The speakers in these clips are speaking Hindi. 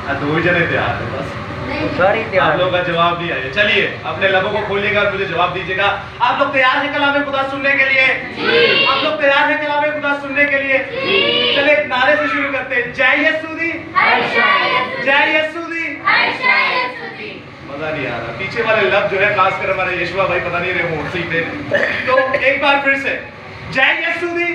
दो जने तैयार है बस, आप लोगों का जवाब नहीं आया। चलिए अपने लबों को खोलिएगा और मुझे जवाब दीजिएगा। आप लोग तैयार हैं कलाम खुदा सुनने के लिए? आप लोग तैयार हैं कलाम खुदा सुनने के लिए? चलिए एक नारे से शुरू करते हैं, जय यीशु दी, जय यीशु दी। मजा नहीं आ रहा, पीछे वाले लब जो है खासकर हमारे यशवा भाई पता नहीं रहे होंसी पे। तो एक बार फिर से जय यीशु दी,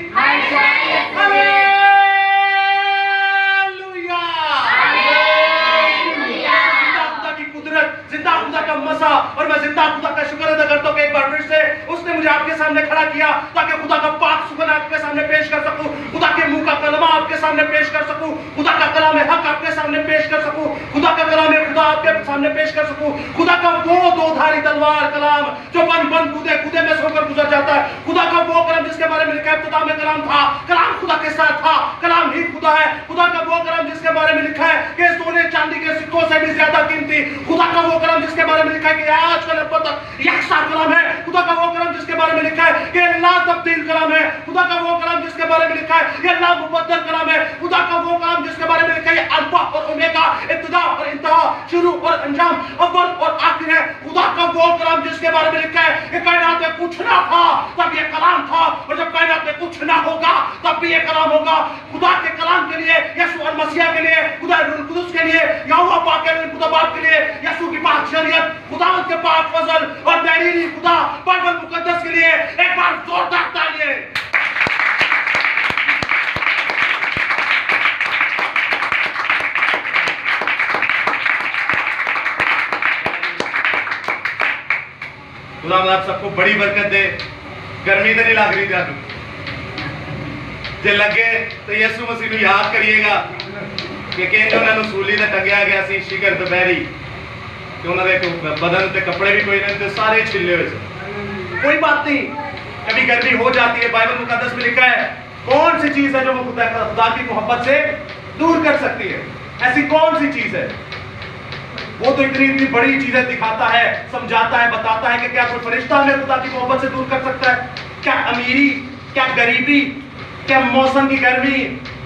जिंदा खुदा का मसा, और मैं जिंदा खुदा का शुक्र अदा करता हूँ कि एक बार फिर से उसने मुझे आपके सामने खड़ा किया ताकि खुदा का पाक सुगंध आपके सामने पेश कर सकूं, खुदा के मुंह का कलमा आपके सामने पेश कर सकूं, खुदा का कलाम हक आपके सामने पेश कर सकूं, खुदा का कलाम खुदा आपके सामने पेश कर सकूं, खुदा का वो दो-धारी तलवार कलाम जो बन बन कूदे कूदे में से होकर गुजर जाता है, खुदा का वो कलाम जिसके बारे में लिखा है इब्तिदा में कलाम था, कलाम खुदा के साथ था, कलाम ही खुदा है, खुदा का वो कलाम जिसके बारे में लिखा है कि सोने चांदी के सिक्कों से भी ज्यादा कीमती, खुदा का वो कलाम जिसके बारे में लिखा है कि आज कल अब तक यकसा कलाम है, खुदा का वो कलाम जिसके बारे में लिखा है कि अल्लाह तब्दील कलाम है, खुदा का वो कलाम जिसके बारे में लिखा है कि अल्लाह मुबद्दल कलाम है, खुदा का वो कलाम जिसके बारे में लिखा है अल्फा और ओमेगा, इब्तिदा और इंतहा, शुरू और अंजाम, अव्वल और आखिर है, खुदा का वो कलाम जिसके बारे में लिखा है कि कायनात में कुछ ना था तब ये कलाम था, और जब कायनात में कुछ ना होगा तब भी ये कलाम होगा। खुदा के कलाम के लिए, यीशु मसीह के लिए, खुदा रूह कुदस के लिए, यहोवा पाक के लिए, खुदा बाप के लिए, यीशु की पाक शरीयत, खुदा के पाक फजल और तहरीरी खुदा बाइबल मुकद्दस के लिए एक बार जोरदार तालियां। खुदा आप सबको बड़ी बरकत दे। गर्मी तो नहीं लग रही थी जे लगे तो यीशु मसीह ਨੂੰ याद करिएगा कि कहते उन्होंने सूली ते टंगया गया सी शिखर दोपहरी कि उन्होंने बदन पे कपड़े भी कोई नहीं थे, सारे छिले हुए थे। कोई बात नहीं, कभी गर्मी हो जाती है, बाइबल मुकद्दस में लिखा है कौन सी चीज है जो वो खुदा की मोहब्बत से दूर कर सकती है? ऐसी कौन सी चीज है? वो तो इतनी इतनी बड़ी चीजें दिखाता है, समझाता है, बताता है कि क्या कोई फरिश्ता हमें खुदा की मोहब्बत से दूर कर सकता है? क्या अमीरी, क्या गरीबी, क्या मौसम की गर्मी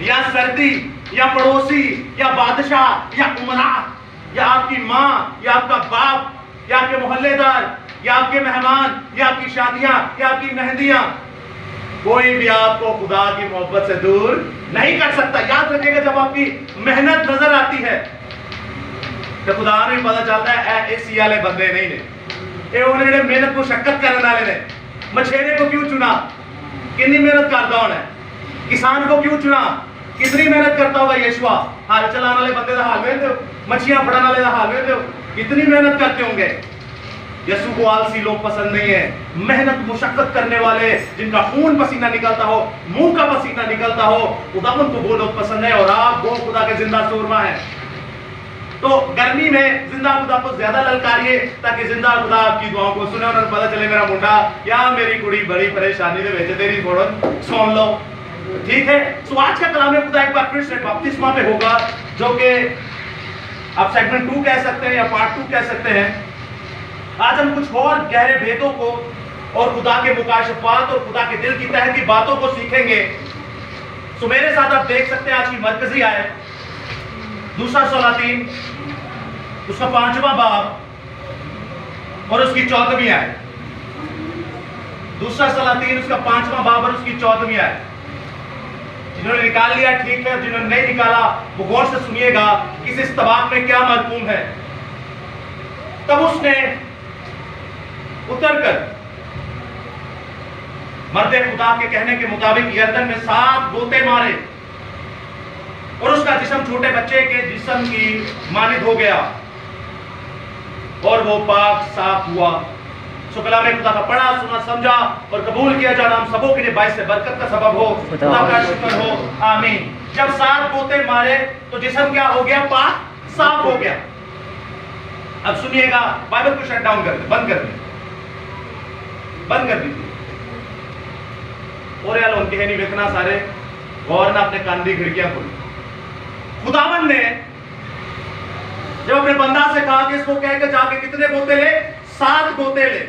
या सर्दी या पड़ोसी या बादशाह या उमरा या आपकी माँ या आपका बाप या आपके मोहल्लेदार या आपके मेहमान या आपकी शादियां या आपकी मेहंदियां, कोई भी आपको खुदा की मोहब्बत से दूर नहीं कर सकता। याद रखिएगा, जब आपकी मेहनत नजर आती है तो खुदा को भी पता चलता है एसी वाले बंदे नहीं ने, ये उन्होंने मेहनत को शक्कत करने वाले ने। मछेरे को क्यों चुना? कितनी मेहनत करता होना है। किसान को क्यों चुना? कितनी मेहनत करता होगा यशवा। हाल चलाने वाले बंदे का हाल में दो, मछलियां फड़ाने वाले का हाल में दो, कितनी मेहनत करते होंगे। यीशु को आलसी लोग पसंद नहीं है, मेहनत मुशक्कत करने वाले, जिनका खून पसीना निकलता हो, मुंह का पसीना निकलता हो, खुदावंद को वो लोग पसंद है। और आप वो खुदा के जिंदा सूरमा है। तो गर्मी में जिंदा खुदा को ज्यादा ललकारिए ताकि जिंदा खुदा आपकी दुआओं को सुने और पता चले मेरा मुंडा या मेरी कुड़ी बड़ी परेशानी में भेजे, तेरी थोड़ा सुन लो, ठीक है। तो आज का कलाम खुदा एक बार फिर से बपतिस्मा पे होगा, जो कि आप सेगमेंट 2 कह सकते हैं या पार्ट 2 कह सकते हैं। आज हम कुछ और गहरे भेदों को और खुदा के मुकाशफात और खुदा के दिल की तह की बातों को सीखेंगे। तो मेरे साथ आप देख सकते हैं आज की मरकजी आयत दूसरा सलातीन उसका 5वां बाब और उसकी 14वीं आयत। दूसरा सलातीन उसका 5वां बाब और उसकी 14वीं आयत। जिन्होंने निकाल लिया ठीक है, जिन्होंने नहीं निकाला वो गौर से सुनिएगा इस इस्तबाक में क्या मरकूम है। तब उसने उतरकर मर्द खुदा के कहने के मुताबिक यरदन में 7 गोते मारे और उसका जिस्म छोटे बच्चे के जिस्म की मानिद हो गया और वो पाक साफ हुआ। सो कलाम खुदा का पढ़ा, सुना, समझा और कबूल किया जाना हम सबों के लिए बाइस से बरकत का सबब हो। खुदा का शुक्र हो, आमीन। जब 7 गोते मारे तो जिस्म क्या हो गया? पाक साफ हो गया। अब सुनिएगा, बाइबल को शट डाउन कर दे, बंद कर दे, बंद कर दीजिए। और यार उनके है नहीं देखना सारे गौर ना अपने कान की खिड़कियां खोली। खुदावन ने जब अपने बंदा से कहा कि इसको कह के जाके कितने गोते ले? 7 गोते ले।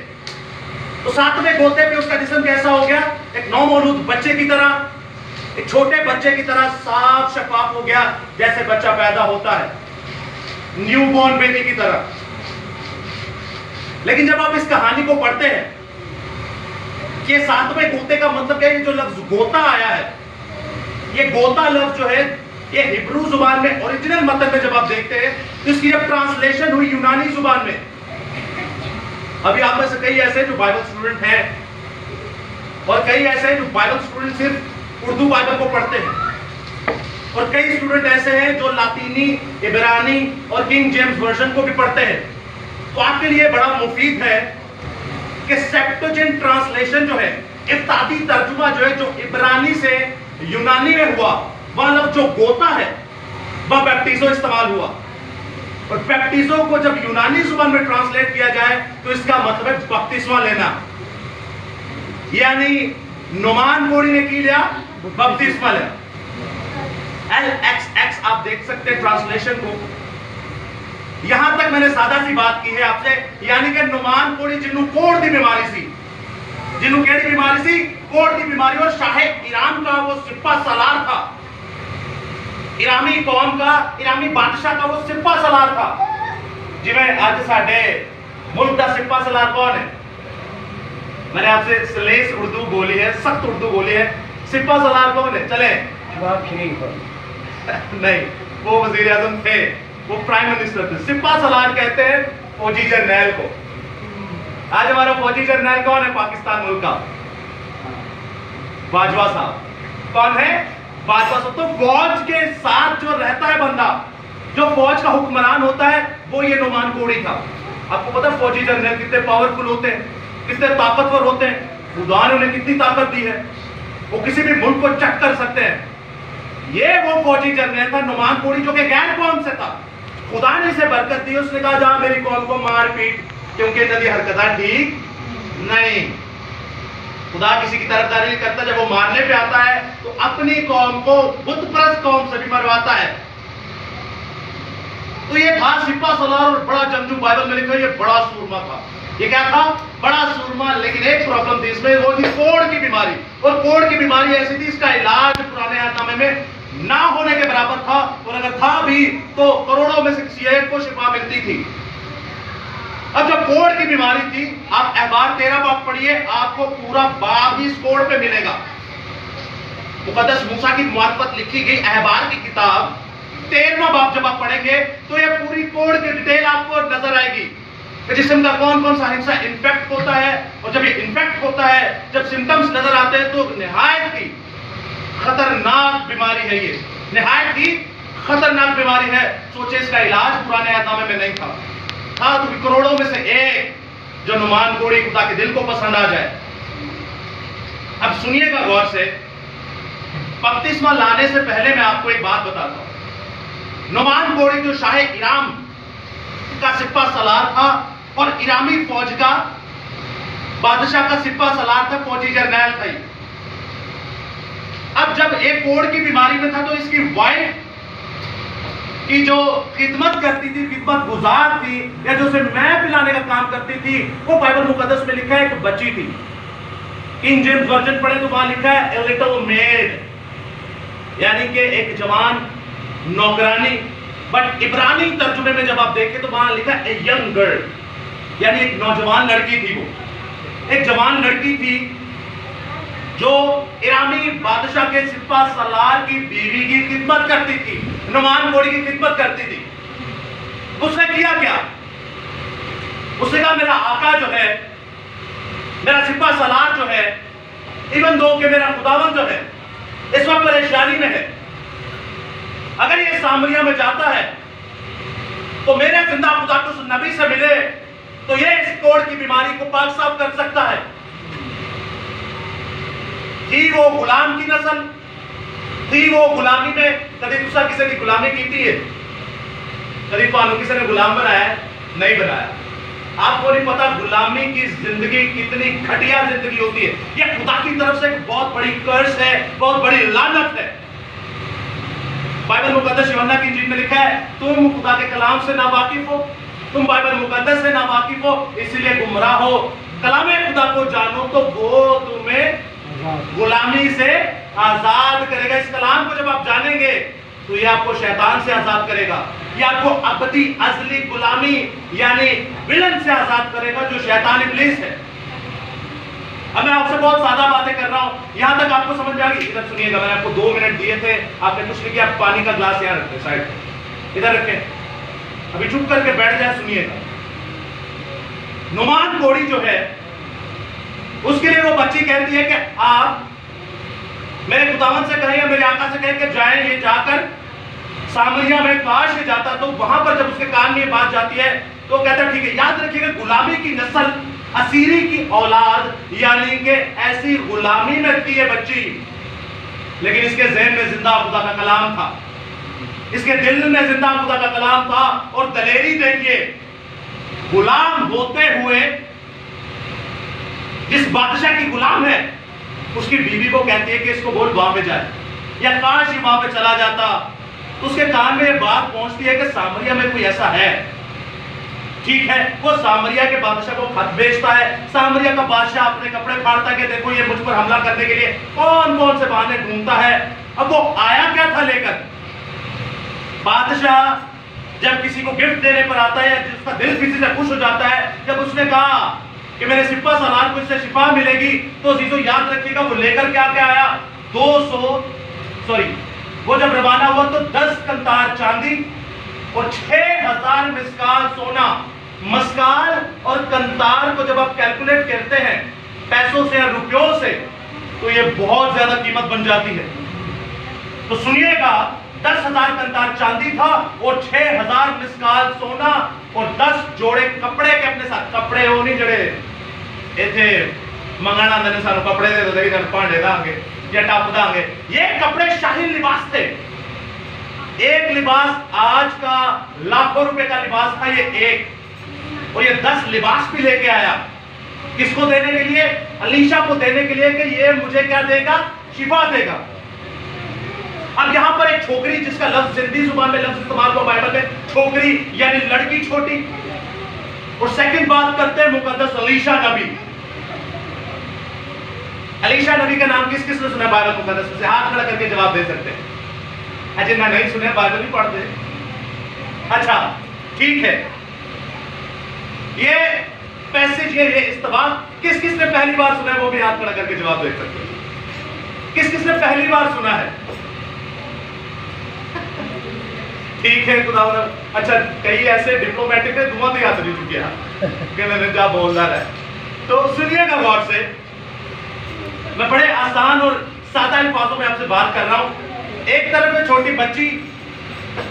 तो 7वें गोते पे उसका जिस्म कैसा हो गया? एक नौमौलूद बच्चे की तरह, एक छोटे बच्चे की तरह साफ शफाफ हो गया, जैसे बच्चा पैदा होता है। न्यूबॉर्न बेबी की तरह। लेकिन जब आप इस कहानी को पढ़ते हैं, ये 7वें गोते का मतलब क्या है? ये जो लफ्ज गोता आया है, ये गोता लफ्ज जो है, ये हिब्रू जुबान में ओरिजिनल मतलब में जब आप देखते हैं तो इसकी जब ट्रांसलेशन हुई यूनानी जुबान में, अभी आप में से कई ऐसे जो बाइबल स्टूडेंट हैं और कई ऐसे हैं जो बाइबल स्टूडेंट सिर्फ उर्दू बाइबल को पढ़ते हैं, और कई स्टूडेंट ऐसे हैं जो लातीनी, इब्रानी और किंग जेम्स वर्जन को भी पढ़ते हैं। तो आपके लिए बड़ा मुफीद है कि सेप्टुअजिंट ट्रांसलेशन जो है, इफ्तादी तर्जुमा जो है, जो इब्रानी से यूनानी में हुआ, वह लफ्ज जो गोता है वह बैप्टिजो इस्तेमाल हुआ। और बैप्टिजो को जब यूनानी जुबान में ट्रांसलेट किया जाए तो इसका मतलब है बपतिस्मा लेना, यानी नुमान कोड़ी ने की लिया, बपतिस्मा लिया। LXX आप देख सकते हैं ट्रांसलेशन को। यहां तक मैंने सादा सी बात की है आपसे, यानी कि नुमान कोड़ी जिन्हों कोड़ दी बीमारी सी, जिन्हों केड़ी बीमारी सी? कोड़ दी बीमारी। और शाहे ईरान का वो सिप्पा सलार था, इरामी कौम का, इरामी बादशाह का वो सिप्पा सलार था। जिवें आज साडे मुल्क का सिप्पा सलार कौन है? मैंने आपसे सलेस उर्दू बोली है, सख्त उर्दू बोली है, सिप्पा सलार कौन है? चले जवाब शरीफ नहीं, वो वजीर आजम थे, वो प्राइम मिनिस्टर थे। सिप्पा सलार कहते हैं फौजी जर्नैल को। आज हमारा फौजी जर्नैल कौन है पाकिस्तान मुल्क का? बाजवा साहब। कौन है? बाजवा साहब। तो फौज के साथ जो रहता है बंदा, जो फौज का हुक्मरान होता है, वो ये नुमान कोड़ी था। आपको पता है फौजी जर्नैल कितने पावरफुल होते हैं, कितने ताकतवर होते हैं? खुदा ने उन्हें कितनी ताकत दी है, वो किसी भी मुल्क को चट कर सकते हैं। ये वो फौजी जर्नैल था नुमान कोड़ी, जो कि गैर कौम से था। खुदा ने इसे बरकत दी, उसने कहा जा मेरी कौम को मार पीट, क्योंकि इनकी हरकत ठीक नहीं। खुदा किसी की तरफदारी नहीं करता, जब वो मारने पे आता है तो अपनी कौम को बुतपरस्त कौम से भी मरवाता है। तो ये था सिप्पा सलार, और बड़ा जंगजू, बाइबल में लिखा, ये बड़ा सूरमा था। ये क्या था? बड़ा सूरमा। लेकिन एक प्रॉब्लम थी इसमें, वो थी कोढ़ की बीमारी। और कोढ़ की बीमारी ऐसी थी, इसका इलाज पुराने अहदनामे में ना होने के बराबर था, और अगर था भी तो करोड़ों में से किसी एक को शिफा मिलती थी। अब जब कोढ़ की बीमारी थी, आप अहबार 13 बाब पढ़िए, आपको पूरा बाब ही इस कोढ़ पे मिलेगा। मुकद्दस मूसा की मार्फत लिखी गई अहबार की किताब 13वां बाब जब आप पढ़ेंगे तो ये पूरी कोढ़ की डिटेल आपको नजर आएगी कि जिस्म का कौन कौन सा हिस्सा इन्फेक्ट होता है, और जब ये इन्फेक्ट होता है, जब सिम्टम्स नजर आते हैं, तो निहायत ही खतरनाक बीमारी है। ये निहायत ही खतरनाक बीमारी है। सोचे इसका इलाज पुराने अहदनामे में नहीं था तो भी करोड़ों में से एक जो नुमान कोड़ी खुदा के दिल को पसंद आ जाए। अब सुनिएगा गौर से, बपतिस्मा लाने से पहले मैं आपको एक बात बताता हूं। नुमान कोड़ी जो शाहे इराम का सिप्पा सलार था, और इरामी फौज का बादशाह का सिप्पा सलार था, फौजी जर्नैल था। अब जब एक कोढ़ की बीमारी में था तो इसकी वाइफ की जो खिदमत करती थी, खिदमत गुजार थी, या जो उसे मैं पिलाने का काम करती थी, वो बाइबल मुकद्दस में लिखा है एक बच्ची थी। किंग जेम्स वर्जन पढ़े तो वहां लिखा है ए लिटिल मेड, यानी कि एक जवान नौकरानी। बट इब्रानी तर्जुमे में जब आप देखें तो वहां लिखा है ए यंग गर्ल, यानी एक नौजवान लड़की थी। वो एक जवान लड़की थी जो इरामी बादशाह के सिप्पा सलार की बीवी की खिदमत करती थी, नुमान कोड़ी की खिदमत करती थी। उसने किया क्या? उसने कहा मेरा आका जो है, मेरा सिप्पा सलार जो है, इवन दो कि मेरा खुदावन जो है इस वक्त परेशानी में है, अगर ये सामरिया में जाता है तो मेरे जिंदा खुदा को उस नबी से मिले तो ये इस कोढ़ की बीमारी को पाक साफ कर सकता है। थी वो गुलाम की नस्ल, थी वो गुलामी में, कभी दूसरा किसी की गुलामी की थी? कभी पानो किसी ने गुलाम बनाया? नहीं बनाया। आपको नहीं पता गुलामी की जिंदगी कितनी घटिया जिंदगी होती है। यह खुदा की तरफ से एक बहुत बड़ी कर्स है, बहुत बड़ी लानत है। बाइबल मुकद्दस यूहन्ना की इंजील में लिखा है तुम खुदा के कलाम से नावाकिफ हो, तुम बाइबल मुकद्दस से नावाकिफ हो, इसलिए गुमराह हो। कलाम खुदा को जानो तो वो तुम्हें गुलामी से आजाद करेगा। इस कलाम को जब आप जानेंगे तो ये आपको शैतान से आजाद करेगा, ये आपको अबदी अजली गुलामी यानी विलन से आजाद करेगा जो शैतान इब्लीस है। अब मैं आपसे बहुत सादा बातें कर रहा हूं, यहां तक आपको समझ आ गई? इधर सुनिएगा, मैंने आपको 2 मिनट दिए थे, आपने कुछ नहीं किया, आप पानी का ग्लास यहां रखें साइड पे, इधर रखें, अभी चुप करके बैठ जाए, सुनिएगा। नुमान कोड़ी जो है उसके लिए वो बच्ची कहती है कि आप मेरे खुदावंद से कहें या मेरे आका से कहें कि जाएं, ये जाकर सामरिया में काश ये जाता, तो वहां पर जब उसके कान में ये बात जाती है तो कहता है ठीक है। याद रखिएगा, गुलामी की नस्ल, असीरी की औलाद, यानी कि ऐसी गुलामी में थी ये बच्ची, लेकिन इसके ज़हन में जिंदा खुदा का कलाम था, इसके दिल में जिंदा खुदा का कलाम था। और दलेरी देखिए, गुलाम होते हुए जिस बादशाह की गुलाम है उसकी बीवी को कहती है कि इसको बोल वहां पे जाए, या काश ही वहां पे चला जाता। तो उसके कान में ये बात पहुंचती है कि सामरिया में कोई ऐसा है। ठीक है, वो सामरिया के बादशाह को खत भेजता है, सामरिया का बादशाह अपने कपड़े फाड़ता है कि देखो ये मुझ पर हमला करने के लिए कौन कौन से बहाने ढूंढता है। अब वो आया क्या था लेकर? बादशाह जब किसी को गिफ्ट देने पर आता है, जिसका दिल किसी से खुश हो जाता है, जब उसने कहा कि मेरे सिपा सलार को इससे शिफा मिलेगी, तो जीजो याद रखिएगा वो लेकर क्या क्या आया? वो जब रवाना हुआ तो 10 कंतार चांदी और 6000 मिस्काल सोना। मस्काल और कंतार को जब आप कैलकुलेट करते हैं पैसों से या रुपयों से, तो ये बहुत ज्यादा कीमत बन जाती है। तो सुनिएगा, 10,000 कंतार चांदी था और 6000 मिस्काल सोना और 10 जोड़े कपड़े के अपने साथ। कपड़े हो नहीं जड़े इथे मंगाना मैंने सारे कपड़े दे दो, इधर पांडे दांगे या टप दांगे। ये कपड़े शाही लिबास थे। एक लिबास आज का लाखों रुपए का लिबास था ये एक, और ये 10 लिबास भी लेके आया। किसको देने के लिए? अलीशा को देने के लिए कि ये मुझे क्या देगा? शिफा देगा। अब यहां पर एक छोकरी, जिसका लफ्ज सिंधी जुबान में लफ्ज इस्तेमाल हुआ बाइबल में, छोकरी यानी लड़की छोटी। और सेकंड बात करते हैं मुकद्दस अलीशा नबी। अलीशा नबी का नाम किस किस ने सुना बाइबल मुकद्दस में से? हाथ खड़ा करके जवाब दे सकते हैं। अजय ना नहीं सुने, बाइबल नहीं पढ़ते। अच्छा ठीक है, ये पैसेज, ये इस्तेमाल किस किस ने पहली बार सुना है? वो भी हाथ खड़ा करके जवाब दे सकते हैं। किस किस ने पहली बार सुना है? ठीक है खुदा। अच्छा, कई ऐसे डिप्लोमेटिक है धुआं भी हाथ नहीं चुके कि मैंने क्या बोल रहा है। तो सुनिएगा गौर से, मैं बड़े आसान और सादा अल्फाजों में आपसे बात कर रहा हूं। एक तरफ है छोटी बच्ची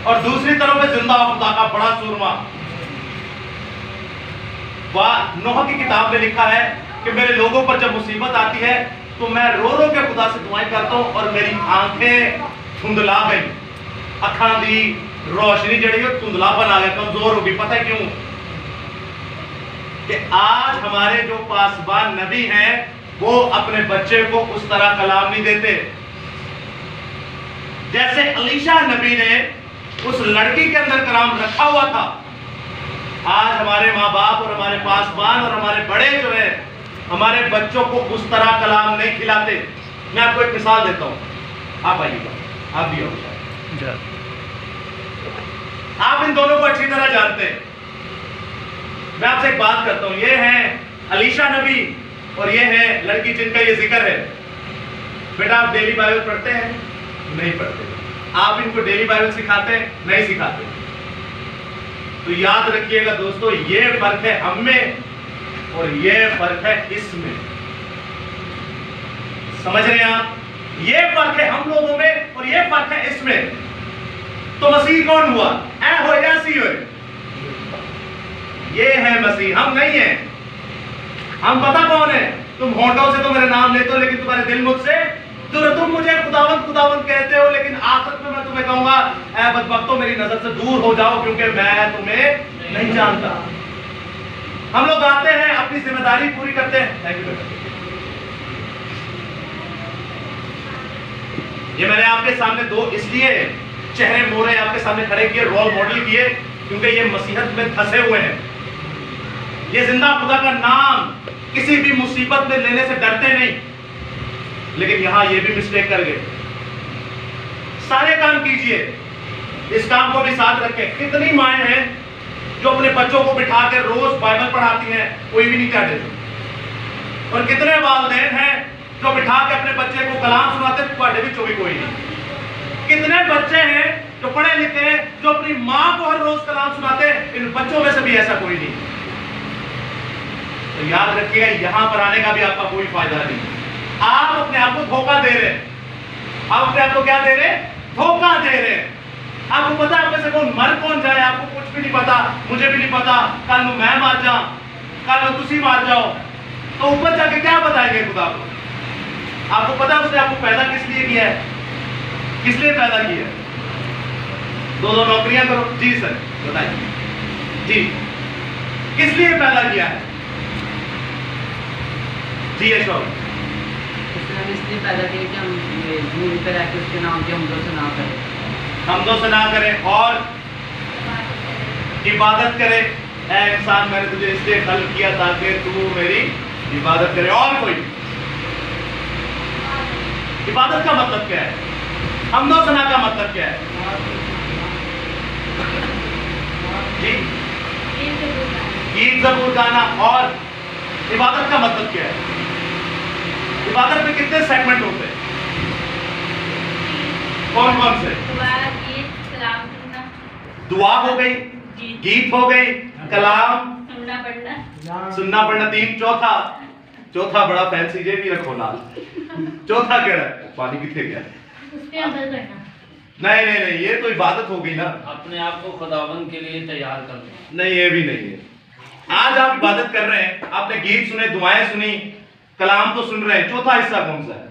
और दूसरी तरफ है जिंदा खुदा का बड़ा सूरमा। नूह की किताब में लिखा है कि मेरे लोगों पर जब मुसीबत आती है तो मैं रो रो के खुदा से दुआएं करता हूं और मेरी आंखें धुंधला गई, अखा दी रोशनी जड़ी धुंधलापन आ गया, कमजोर होगी। पता है क्यों? कि आज हमारे जो पासबान नबी हैं वो अपने बच्चे को उस तरह कलाम नहीं देते जैसे अलीशा नबी ने उस लड़की के अंदर कलाम रखा हुआ था। आज हमारे माँ बाप और हमारे पासबान और हमारे बड़े जो है हमारे बच्चों को उस तरह कलाम नहीं खिलाते। मैं आपको एक मिसाल देता हूं, आप आइएगा, आप भी हो, आप इन दोनों को अच्छी तरह जानते हैं। मैं आपसे एक बात करता हूं, ये है अलीशा नबी और ये है लड़की जिनका ये जिक्र है। बेटा आप डेली बाइबल पढ़ते हैं? नहीं पढ़ते। आप इनको डेली बाइबल सिखाते हैं? नहीं सिखाते। तो याद रखिएगा दोस्तों, ये फर्क है हम में और ये फर्क है इसमें। समझ रहे हैं आप? ये फर्क है हम लोगों में और ये फर्क है इसमें। तो मसीह कौन हुआ? ऐ हो या सी हो? ये है मसीह, हम नहीं है। हम पता कौन है? तुम होठों से तो मेरे नाम लेते हो लेकिन तुम्हारे दिल मुझसे दूर। तुम मुझे खुदावंद खुदावंद कहते हो लेकिन आखिर में मैं तुम्हें कहूंगा ऐ बदबख्तों मेरी नजर से दूर हो जाओ क्योंकि मैं तुम्हें नहीं जानता। हम लोग आते हैं, अपनी जिम्मेदारी पूरी करते हैं। Thank you. ये मैंने आपके सामने दो इसलिए चेहरे मोहरे आपके सामने खड़े किए, रोल मॉडल किए, क्योंकि ये मसीहत में फंसे हुए हैं। ये जिंदा खुदा का नाम किसी भी मुसीबत में लेने से डरते नहीं, लेकिन यहां ये भी मिस्टेक कर गए। सारे काम कीजिए इस काम को भी साथ रखें। कितनी माएँ हैं जो अपने बच्चों को बिठा कर रोज बाइबल पढ़ाती हैं, कोई भी नहीं कहते, और कितने वालिदैन हैं जो बिठा के अपने बच्चे को कलाम सुनाते, पढ़े भी भी कोई नहीं। कितने बच्चे हैं जो पढ़े लिखे हैं जो अपनी माँ को हर रोज कलाम सुनाते, इन बच्चों में से भी ऐसा कोई नहीं। तो याद रखिएगा, यहां पर आने का भी आपका कोई फायदा नहीं। आप अपने आप को धोखा दे रहे हैं। आप अपने आप को क्या दे रहे हैं? धोखा दे रहे हैं। आपको पता है आप में से कौन मर कौन जाए, आपको कुछ भी नहीं पता, मुझे भी नहीं पता। कल मैं मार जाऊं, कल तुसी मार जाओ, तो ऊपर जाके क्या बताएंगे खुदा को? आपको पता है उसने आपको पैदा किस लिए किया है? किस लिए पैदा किया है? दो नौकरियां करो। जी सर बताइए जी, किस लिए पैदा किया है? जी यशोर, इसलिए पैदा किया कि हम भूमि पर आके उसके नाम की हमदो सना करें, हमदो सना करें और इबादत करें। ऐ इंसान, मैंने तुझे इसलिए खल्क किया ताकि तू मेरी इबादत करे, और कोई। इबादत का मतलब क्या है? हमदो सना का मतलब क्या है? जी, गीत ज़बूर गाना। और इबादत का मतलब क्या है? इबादत में कितने सेगमेंट होते हैं? कौन कौन से? दुआ हो गई, गीत हो गई, कलाम सुनना पढ़ना, तीन। चौथा बड़ा फैंसी, जे भी रखो लाल। चौथा केड़ा? पानी कितने गया? नहीं, ये तो इबादत हो गई ना। अपने आप को खुदावन के लिए तैयार कर। नहीं, ये भी नहीं है। आज आप इबादत कर रहे हैं, आपने गीत सुने, दुआएं सुनी, कलाम तो सुन रहे हैं। चौथा हिस्सा कौन सा है?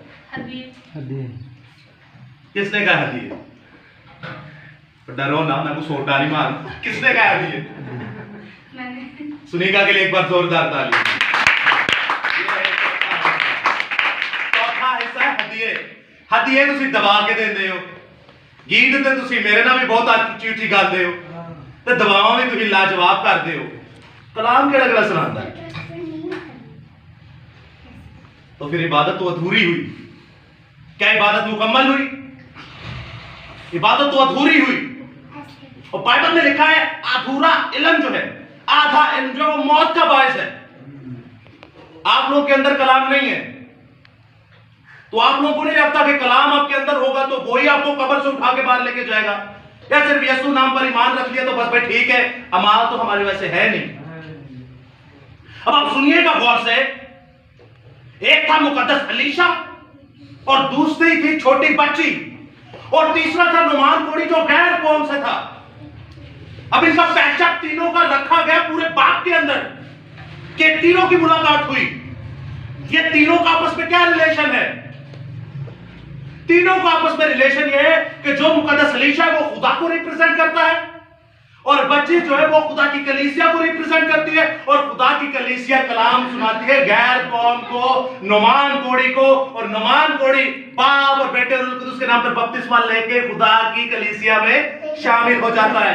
किसने कहा हदीये? डरो ना, मैं कुछ सोटा नहीं मार। किसने कहा हदीये? सुनीका के लिए एक बार जोरदार ताली। चौथा हिस्सा है हदीये। हदीये तुसी दबा के देंदे हो, गीत ते तुसी मेरे नाल भी बहुत अच्छी उच्ची गाते हो, ते दवावां भी तुसी लाजवाब करते हो। कलाम केड़ा केड़ा सुनाता है? तो फिर इबादत तो अधूरी हुई। क्या इबादत मुकम्मल हुई? इबादत तो अधूरी हुई। और बाइबल में लिखा है अधूरा इल्म जो है, आधा इल्म जो मौत का बायस है। आप लोग के अंदर कलाम नहीं है, तो आप लोगों को नहीं लगता कि कलाम आपके अंदर होगा तो वही आपको कब्र से उठा के बाहर लेके जाएगा? या सिर्फ यीशु नाम पर ईमान रख लिया तो बस भाई ठीक है, अमाल तो हमारे वैसे है नहीं। अब आप सुनिएगा गौर से। एक था मुकद्दस अलीशा, और दूसरी थी छोटी बच्ची, और तीसरा था नुमान कोड़ी जो गैर कौम से था। अब इनका पैचअप तीनों का रखा गया पूरे बाप के अंदर, कि तीनों की मुलाकात हुई। ये तीनों का आपस में क्या रिलेशन है? तीनों का आपस में रिलेशन यह है कि जो मुकद्दस अलीशा वो खुदा को रिप्रेजेंट करता है, और बच्ची जो है वो खुदा की कलीसिया को रिप्रेजेंट करती है, और खुदा की कलीसिया कलाम सुनाती है गैर कौम को, नुमान कोड़ी को। और नुमान कोड़ी बाप और बेटे रूह कुदूस के नाम पर बपतिस्मा लेके खुदा की कलीसिया में शामिल हो जाता है।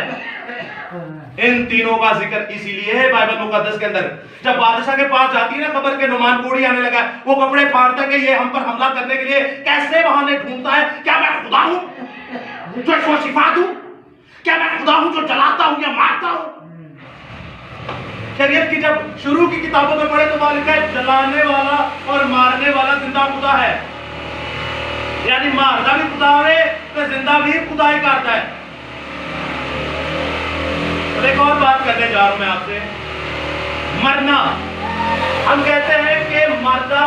इन तीनों का जिक्र इसीलिए है बाइबल मुकद्दस के अंदर। जब बादशाह के पास जाती है ना खबर के नुमान कोड़ी आने लगा, वो कपड़े फाड़ता है कि ये हम पर हमला करने के लिए कैसे बहाने ढूंढता है। क्या मैं खुदा हूं जो इसको शिफा दूं? क्या मैं खुदा हूं जो जलाता हूं या मारता हूं? शरीयत की जब शुरू की किताबों में पढ़े तो वहां लिखा है जलाने वाला और मारने वाला जिंदा खुदा है। यानी मारदा भी खुदा है तो जिंदा भी खुदा ही करता है। और एक और बात करने जा रहा हूं मैं आपसे, मरना। हम कहते हैं कि मरदा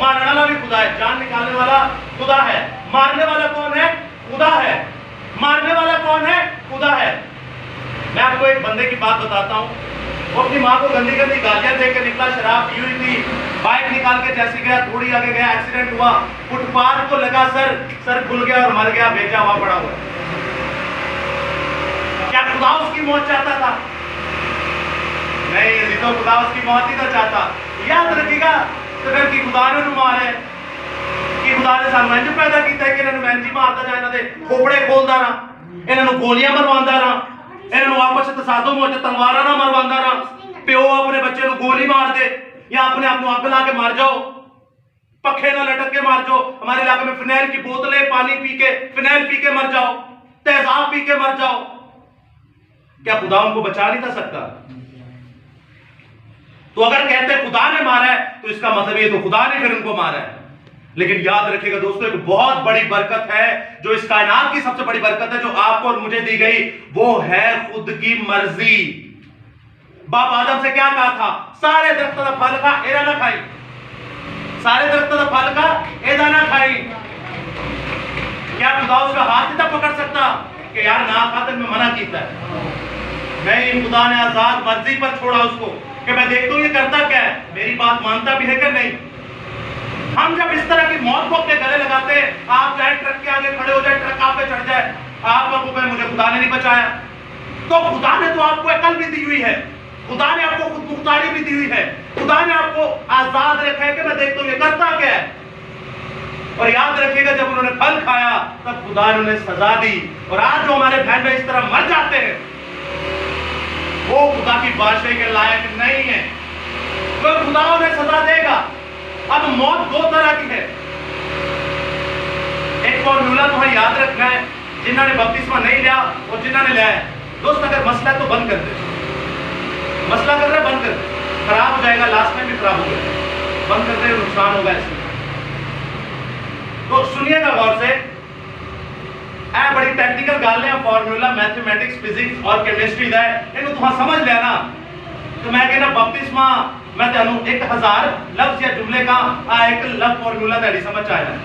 मारने वाला भी खुदा है, जान निकालने वाला खुदा है। मारने वाला कौन है? खुदा है। मारने वाला कौन है? खुदा है। मैं आपको एक बंदे की बात बताता हूं। वो अपनी माँ को गंदी गंदी गालियां देकर निकला, शराब पी हुई थी, बाइक निकाल के जैसे गया, थोड़ी आगे गया, एक्सीडेंट हुआ, फुटपाथ को लगा, सर खुल गया और मर गया, बेचा हुआ पड़ा हुआ। क्या खुदा उसकी मौत चाहता था? नहीं, ये तो खुदा उसकी मौत ही तो चाहता। याद रखिएगा, तो फिर की खुदा ने मारे कि खुदा ने सानू इंज पैदा किया कि इन्होंने मैंजी मारता जाए, इन्होंने खोपड़े खोलता रहा, इन्होंने गोलियां मरवांदा रहा, इन्होंने आपस में तसादुम हो जाए, तलवारां ना मरवांदा रहा। प्यो अपने बच्चे को गोली मार दे या अपने आप को अग ला के मार जाओ, पखे ना लटक के मार जाओ। हमारे इलाके में फिनाइल की बोतलें, पानी पी के फिनाइल पी के मर जाओ। तेजाब पी के मर जाओ, क्या खुदा उनको बचा नहीं था सकता? तो अगर कहते हैं खुदा ने मारा है तो इसका मतलब ये तो खुदा ने फिर उनको मारा है। लेकिन याद रखिएगा दोस्तों, एक बहुत बड़ी बरकत है जो इस कायनात की सबसे बड़ी बरकत है जो आपको और मुझे दी गई, वो है खुद की मर्जी। बाप आदम से क्या कहा था? सारे दरख्तों का फल का एदा ना खाई, सारे दरख्तों का फल का एदा ना खाई। क्या खुदा उसका हाथ नहीं पकड़ सकता कि यार ना खाते मैं मना किया है? नहीं, खुदा ने आजाद मर्जी पर छोड़ा उसको कि मैं देखता हूं ये करता क्या है, मेरी बात मानता भी है कि नहीं। हम जब इस तरह की मौत को अपने गले लगाते हैं, आप चाहे ट्रक के आगे खड़े हो जाए, ट्रक आप पे चढ़ जाए, आप लोगों को मुझे खुदा ने नहीं बचाया, तो खुदा ने तो आपको अकल भी दी हुई है, खुदा ने आपको खुद मुख्तारी भी दी हुई है, खुदा ने आपको आजाद रखा है कि मैं देखता हूं ये करता क्या है। और याद रखिएगा, जब उन्होंने फल खाया तब खुदा ने उन्हें सजा दी। और आज जो हमारे बहन भाई इस तरह मर जाते हैं, वो खुदा की बादशाही के लायक नहीं है, तो खुदा उन्हें सजा देगा। अब मौत दो तरह की है। एक फॉर्मूला तुम्हें याद रखना है, जिन्होंने बपतिस्मा नहीं लिया और जिन्होंने लिया है। दोस्त, अगर मसला है तो बंद कर दे, मसला कर रहे बंद कर दे, खराब हो जाएगा, लास्ट में भी खराब हो जाएगा, बंद कर दे, नुकसान होगा इसमें। तो सुनिएगा गौर से, ए बड़ी टेक्निकल गल है, फॉर्मूला मैथमेटिक्स फिजिक्स और केमिस्ट्री दा है, इन्हें तुम समझ लिया ना तो मैं कहना बपतिस्मा मैं तेन 1000 लफ्ज या जुमले का एक लफ्ज फॉर्मूला तेरी समझ आया।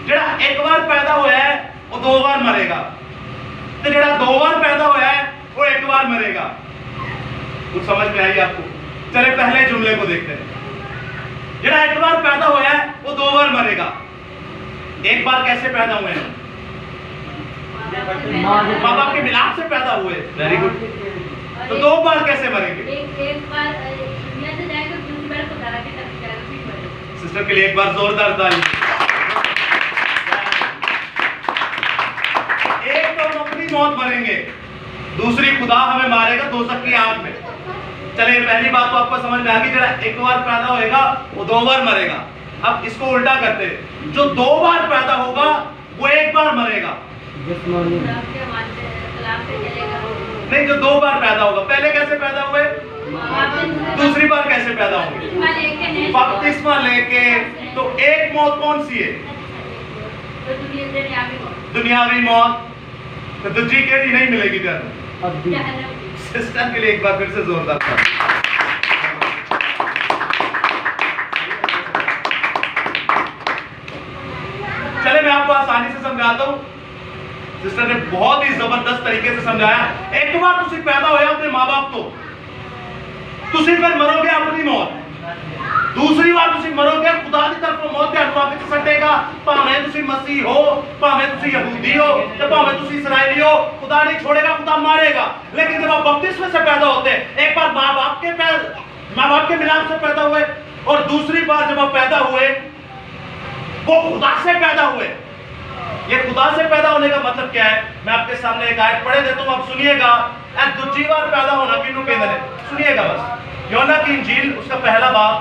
जेड़ा एक बार पैदा होया है वो दो बार मरेगा, तो जेड़ा दो बार पैदा होया है वो एक बार मरेगा। कुछ समझ में आई आपको? चले पहले जुमले को देखते हैं। जेड़ा एक बार पैदा होया है वो दो बार मरेगा। एक बार कैसे पैदा हुए हैं? माँ बाप के मिलाप से पैदा हुए। Very good. तो दो बार कैसे मरेंगे? एक बार दुनिया से जाएगा, दूसरी बार खुदा के तरफ जाएगा, फिर मरेगा। सिस्टर के लिए एक बार जोरदार ताली। एक तो अपनी मौत मरेंगे, दूसरी खुदा हमें मारेगा दोज़ख की आग में। चलिए पहली बात तो आपको समझ में आ गई, जरा एक बार पैदा होएगा वो दो बार मरेगा। अब इसको उल्टा करते हैं, जो दो बार पैदा होगा वो एक बार मरेगा। नहीं, जो दो बार पैदा होगा, पहले कैसे पैदा हुए, दूसरी बार कैसे पैदा होंगे? बपतिस्मा लेके। तो एक मौत कौन सी है? दुनियावी मौत। तो दूसरी केड़ी नहीं मिलेगी क्या? सिस्टर के लिए एक बार फिर से जोरदार ताली। चले मैं आपको आसानी से समझाता हूं। सिस्टर ने बहुत ही जबरदस्त तरीके से समझाया। एक बार तुसी पैदा होया अपने माँ बाप तो तुसी फिर मरोगे अपनी मौत। दूसरी बार तुसी मरोगे खुदा की तरफ मौत के हटवा के सटेगा। भावें तुसी मसीह हो, भावें तुसी यहूदी हो, या भावें तुसी इस्राएली हो, खुदा नहीं छोड़ेगा, खुदा मारेगा। लेकिन जब आप बपतिस्मे से पैदा होते हैं, एक बार माँ बाप के मिलाप से पैदा हुए, और दूसरी बार जब आप पैदा हुए वो खुदा से पैदा हुए। ये खुदा से पैदा होने का मतलब क्या है? मैं आपके सामने एक आयत पढ़े देता हूं, आप सुनिएगा। दूसरी बार पैदा होना किन्नू कहते हैं, सुनिएगा बस। यूहन्ना की इंजील उसका पहला बाब,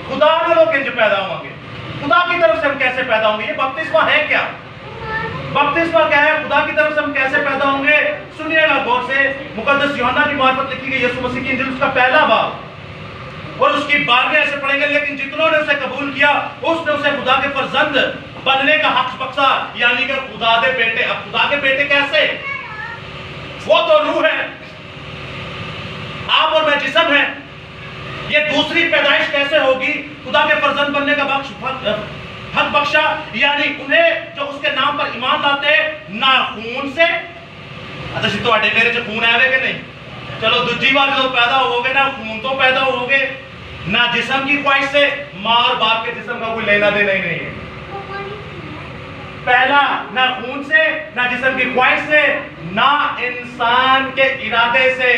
खुदा के लोग किंज पैदा होंगे, खुदा की तरफ से हम कैसे पैदा होंगे। ये बपतिस्मा है क्या? बपतिस्मा क्या है? खुदा की तरफ से हम कैसे पैदा होंगे? सुनिएगा गौर से। मुकद्दस यूहन्ना की मार्फत लिखी गई यीशु मसीह की इंजील उसका पहला बाब और उसकी 12वें ऐसे पढ़ेंगे, लेकिन जितनों ने उसे कबूल किया उसने उसे खुदा के फर्जंद बनने का हक बख्शा, यानी कि खुदा के बेटे। अब खुदा के बेटे कैसे? वो तो रूह है, आप और मैं जिस्म है। ये दूसरी पैदाइश कैसे होगी? खुदा के फर्जंद बनने का हक बख्शा, यानी उन्हें जो उसके नाम पर ईमान लाते ना खून से, अच्छा तो मेरे च खून आवे कि नहीं, चलो दूसरी बार जो पैदा होगे ना खून तो पैदा होगे, ना जिस्म की ख्वाहिश से। माँ और बाप के जिस्म का कोई लेना देना ही नहीं है। पहला, ना खून से, ना जिस्म की ख्वाहिश से, ना इंसान के इरादे से,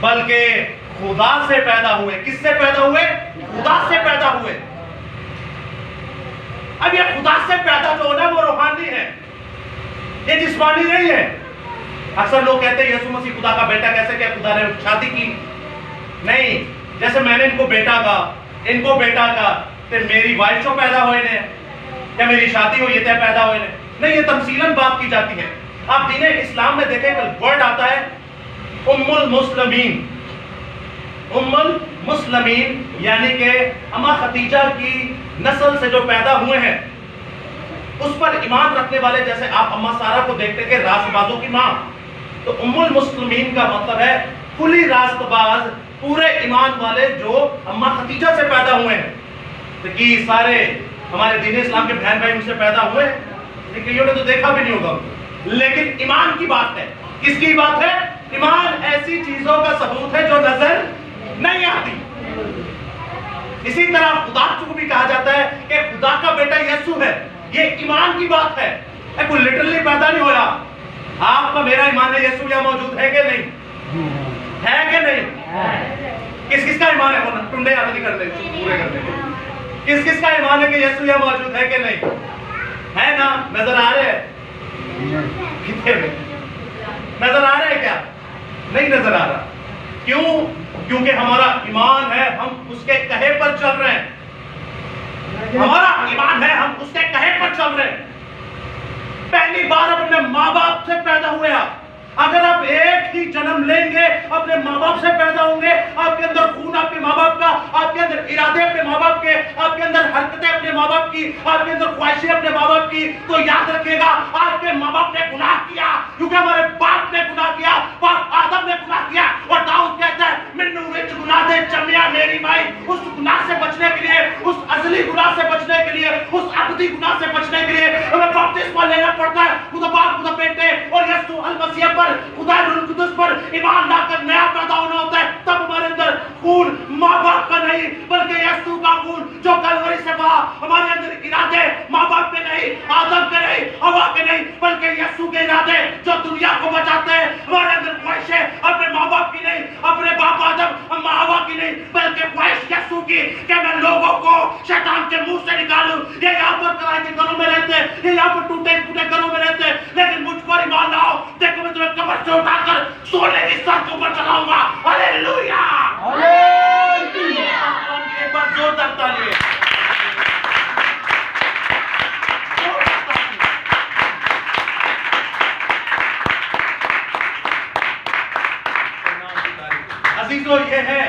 बल्कि खुदा से पैदा हुए। किससे पैदा हुए? खुदा से पैदा हुए। अब ये खुदा से पैदा जो होना वो रूहानी है, ये जिस्मानी नहीं है। अक्सर लोग कहते हैं यीशु मसीह खुदा का बेटा कैसे? क्या खुदा ने शादी की? नहीं, जैसे मैंने इनको बेटा का, तो मेरी वाइफ जो पैदा हुए ने, क्या मेरी शादी हुई है पैदा हुए ने? नहीं, ये तमसीलन बात की जाती है। आप दीन इस्लाम में देखें, वर्ड आता है उम्मुल मुस्लिमीन। उम्मुल मुस्लिमीन यानी कि अम्मा खदीजा की नस्ल से जो पैदा हुए हैं, उस पर ईमान रखने वाले, जैसे आप अम्मा सारा को देखते हैं रास्तबाजों की मां, तो उम्मुल मुस्लिमीन का मतलब है खुली रास्तबाज, पूरे ईमान वाले जो अम्मा खदीजा से पैदा हुए हैं। तो कि सारे हमारे दीन इस्लाम के बहन भाई उनसे पैदा हुए, लेकिन ने तो देखा भी नहीं होगा। लेकिन ईमान की बात है। किसकी बात है? ईमान ऐसी चीजों का सबूत है जो नजर नहीं आती। इसी तरह खुदा को भी कहा जाता है कि खुदा का बेटा यीशु है। ये ईमान की बात है, कोई लिटरली पैदा नहीं होया। आपका मेरा ईमान है यीशु यहाँ मौजूद है कि नहीं? है कि नहीं? किस किस का ईमान है? वो टुंडे आदि कर दे, पूरे कर दे। किस किस का ईमान है कि यीशु यहाँ मौजूद है कि नहीं? है ना? नजर आ रहे हैं? कितने में नजर आ रहे हैं? क्या नहीं नजर आ रहा? क्यों? क्योंकि हमारा ईमान है, हम उसके कहे पर चल रहे हैं। हमारा ईमान है, हम उसके कहे पर चल रहे हैं। पहली बार अपने माँ बाप से पैदा हुए आप। अगर आप एक ही जन्म लेंगे, अपने माँ बाप से पैदा होंगे, आपके अंदर खून आपके माँ बाप का, आपके अंदर इरादे अपने माँ बाप के, आपके अंदर हरकतें अपने माँ बाप की, आपके अंदर ख्वाहिशें अपने माँ बाप की, तो याद रखिएगा आपके माँ बाप ने गुनाह किया, क्योंकि हमारे बाप ने गुनाह किया, बाप आदम ने गुनाह किया। और दाऊद कहता है मैनू विच गुनाह दे चमिया मेरी माई। उस गुनाह से बचने के लिए, उस असली गुनाह से बचने के लिए, उस अबदी गुनाह से बचने के लिए हमें बपतिस्मा लेना पड़ता है। खुदा बाप, खुदा बेटे और यीशु अल मसीह पर, खुदा रूह कुदस पर ईमान लाकर नया पैदा होना होता है। तब हमारे अंदर खून माँ बाप का नहीं बल्कि यीशु का खून जो कलवरी से बहा, हमारे अंदर इरादे माँ बाप के नहीं, आदम के नहीं, हवा के नहीं, बल्कि यीशु के इरादे जो दुनिया को बचाते हैं। हमारे अंदर ख्वाहिशें अपने माँ बाप की नहीं, अपने बाप आदम अम्मा हवा की नहीं, बल्कि ख्वाहिश यीशु की कि मैं लोगों को शैतान के मुंह से निकालूं। ये यहाँ पर किराए के घरों में रहते हैं, ये यहाँ पर टूटे फूटे घरों में रहते हैं, लेकिन मुझ पर ईमान लाओ, देखो मैं तुम्हें कब्र से उठाकर सोने की सर के ऊपर चलाऊंगा। Hallelujah, hallelujah. एक बार जोरदार तालियां। अजीजों, ये है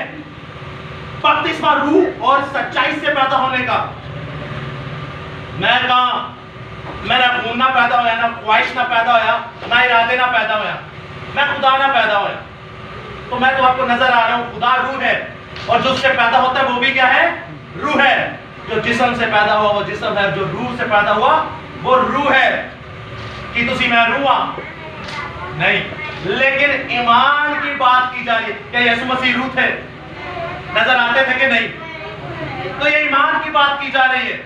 बपतिस्मा रूह और सच्चाई से पैदा होने का। मैं कहा मेरा खून ना पैदा होया, ना ख्वाहिश ना पैदा होया, ना इरादे ना पैदा होया, मैं खुदा ना पैदा होया। तो मैं तो आपको नजर आ रहा हूं, खुदा रूह है और जो उससे पैदा होता है वो भी क्या है? रूह है। जो जिस्म से पैदा हुआ वो जिस्म है, जो रूह से पैदा हुआ वो रूह है। कि तुसी मैं रूह नहीं, लेकिन ईमान की बात की जा रही है। क्या यीशु मसीह रूह थे? नजर आते थे कि नहीं? तो ये ईमान की बात की जा रही है।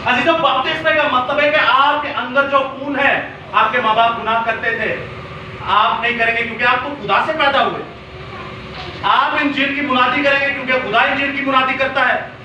अजीजों, बपतिस्मे का मतलब है कि आपके अंदर जो खून है, आपके माँ बाप गुनाह करते थे, आप नहीं करेंगे क्योंकि आप तो खुदा से पैदा हुए। आप इंजील की बुनियादी करेंगे क्योंकि खुदा इंजील की बुनियादी करता है।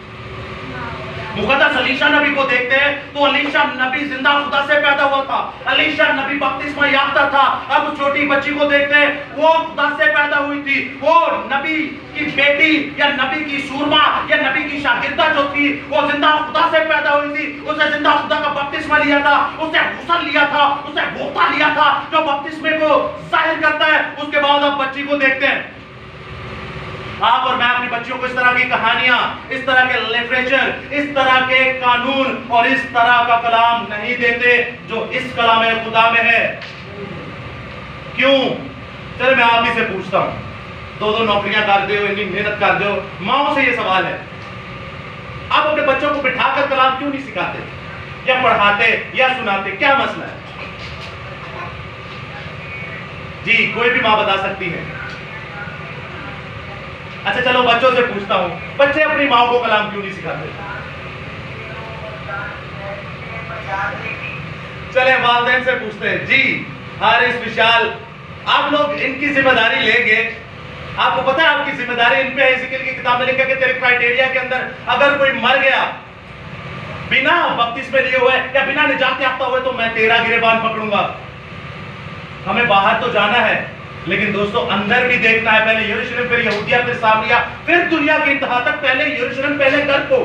मुकद्दस अलीशा नबी को देखते हैं तो अलीशा नबी जिंदा खुदा से पैदा हुआ था। अलीशा नबी बपतिस्मा याफ्ता था। अब छोटी बच्ची को देखते हैं, वो खुदा से पैदा हुई थी। वो नबी की बेटी या नबी की सूरमा या नबी की शागिर्दा जो थी, वो जिंदा खुदा से पैदा हुई थी। उसे जिंदा खुदा का बपतिस्मा लिया था, उसे गुस्ल लिया था, उसे गोता लिया था, जो बपतिस्मे को जाहिर करता है। उसके बाद आप बच्ची को देखते हैं। आप और मैं अपनी बच्चियों को इस तरह की कहानियां, इस तरह के लिटरेचर, इस तरह के कानून और इस तरह का कलाम नहीं देते जो इस कलाम खुदा में है। क्यों? चलो मैं आप ही से पूछता हूं, दो नौकरियां करते हो, इतनी मेहनत करते हो, माओ से ये सवाल है, आप अपने बच्चों को बिठाकर कलाम क्यों नहीं सिखाते या पढ़ाते या सुनाते? क्या मसला है? जी, कोई भी मां बता सकती है। अच्छा चलो बच्चों से पूछता हूं, बच्चे अपनी माँ को कलाम क्यों नहीं सिखाते? चले वालिदैन से पूछते हैं। जी हारिस, विशाल, आप लोग इनकी जिम्मेदारी लेंगे। आपको पता है आपकी जिम्मेदारी इन पे है। इज़ेकियेल की किताब में लिखा कि तेरे क्राइटेरिया के अंदर अगर कोई मर गया बिना बपतिस्मे लिए हुए या बिना निजात याफ्ता हुए तो मैं तेरा गिरेबान पकड़ूंगा। हमें बाहर तो जाना है, लेकिन दोस्तों अंदर भी देखना है। पहले यरूशलेम, फिर यहूदिया, फिर सामरिया, फिर दुनिया के इंतहा तक। पहले यरूशलेम, पहले घर को।